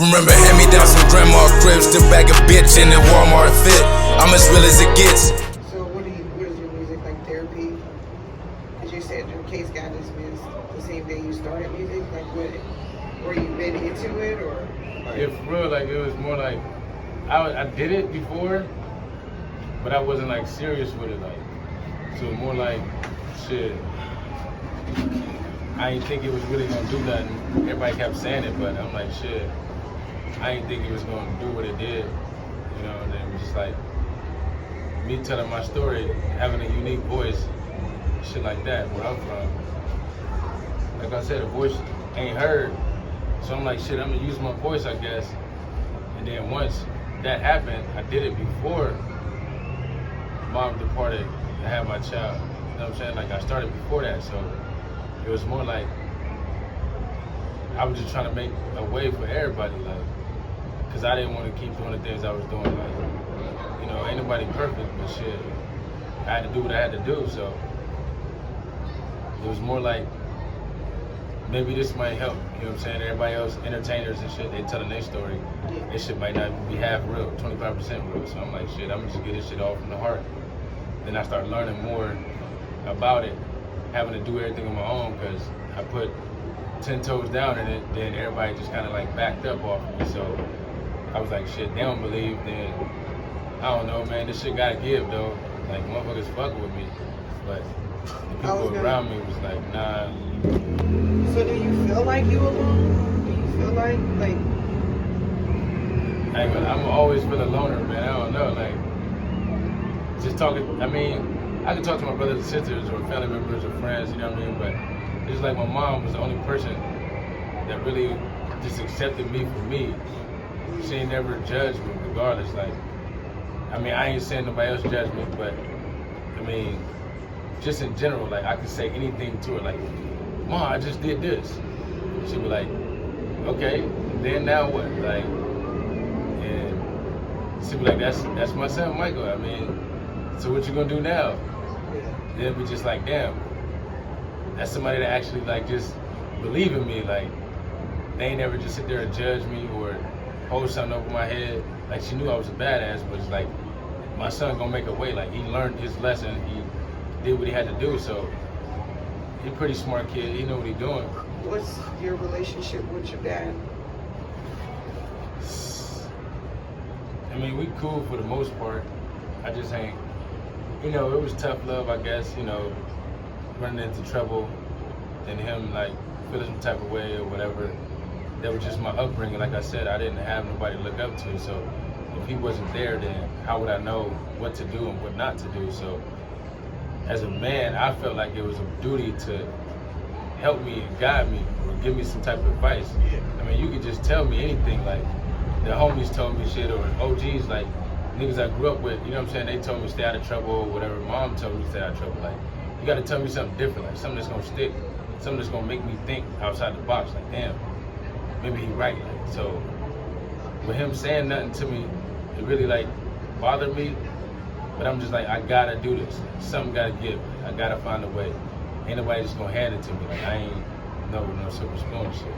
Remember hand-me-downs from grandma cribs, to bag a bitch in the Walmart fit. I'm as real as it gets. So what is your music like therapy? As you said, your case got dismissed the same day you started music. Like, what were you been into it or? Like, Yeah, for real, like it was more like I did it before, but I wasn't like serious with it. Like, so more like shit. I didn't think it was really gonna do nothing. Everybody kept saying it, but I'm like, shit. I didn't think it was gonna do what it did, you know. And then it was just like me telling my story, having a unique voice, shit like that, where I'm from. Like I said, the voice ain't heard, so I'm like, shit, I'm gonna use my voice, I guess. And then once that happened, I did it before mom departed and had my child. You know what I'm saying? Like I started before that, so it was more like I was just trying to make a way for everybody, like, cause I didn't want to keep doing the things I was doing. Like, you know, ain't nobody perfect, but shit, I had to do what I had to do. So it was more like maybe this might help. You know what I'm saying? Everybody else, entertainers and shit, they telling their story. This shit might not be half real, 25% real. So I'm like, shit, I'm gonna just get this shit all from the heart. Then I start learning more about it, having to do everything on my own, because I put 10 toes down in it, then everybody just kind of like backed up off of me. So I was like, shit, they don't believe, then I don't know, man, this shit gotta give though. Like, motherfuckers fucking with me, but the people around me was like, nah. So do you feel like you alone? Do you feel like I'm always feel a loner, man. I don't know, like, just talking, I mean, I can talk to my brothers and sisters or family members or friends, you know what I mean, but it's like my mom was the only person that really just accepted me for me. She ain't never judged me regardless. Like, I mean, I ain't saying nobody else judged me, but I mean, just in general, like I could say anything to her, like, Mom, I just did this. She'd be like, okay, then now what? Like, and she'd be like, that's my son, Michael. I mean, so what you gonna do now? Then it'd be just like, damn, that's somebody that actually like just believe in me. Like, they ain't never just sit there and judge me or hold something over my head. Like, she knew I was a badass, but it's like, my son gonna make a way. Like, he learned his lesson, he did what he had to do, so he a pretty smart kid, he know what he doing. what's your relationship with your dad? I mean, we cool for the most part. I just ain't, you know, it was tough love, I guess, you know, running into trouble and him like feeling some type of way or whatever. That was just my upbringing. Like I said, I didn't have nobody to look up to, so if he wasn't there, then how would I know what to do and what not to do? So as a man, I felt like it was a duty to help me and guide me or give me some type of advice. I mean, you could just tell me anything, like the homies told me shit, or OGs, like niggas I grew up with, you know what I'm saying, they told me stay out of trouble or whatever. Mom told me stay out of trouble. Like, you gotta tell me something different, like something that's gonna stick, something that's gonna make me think outside the box, like, damn, maybe he right. Like, so with him saying nothing to me, it really like bothered me, but I'm just like, I gotta do this. Something gotta give. I gotta find a way. Ain't nobody just gonna hand it to me. Like, I ain't no silver spoon shit.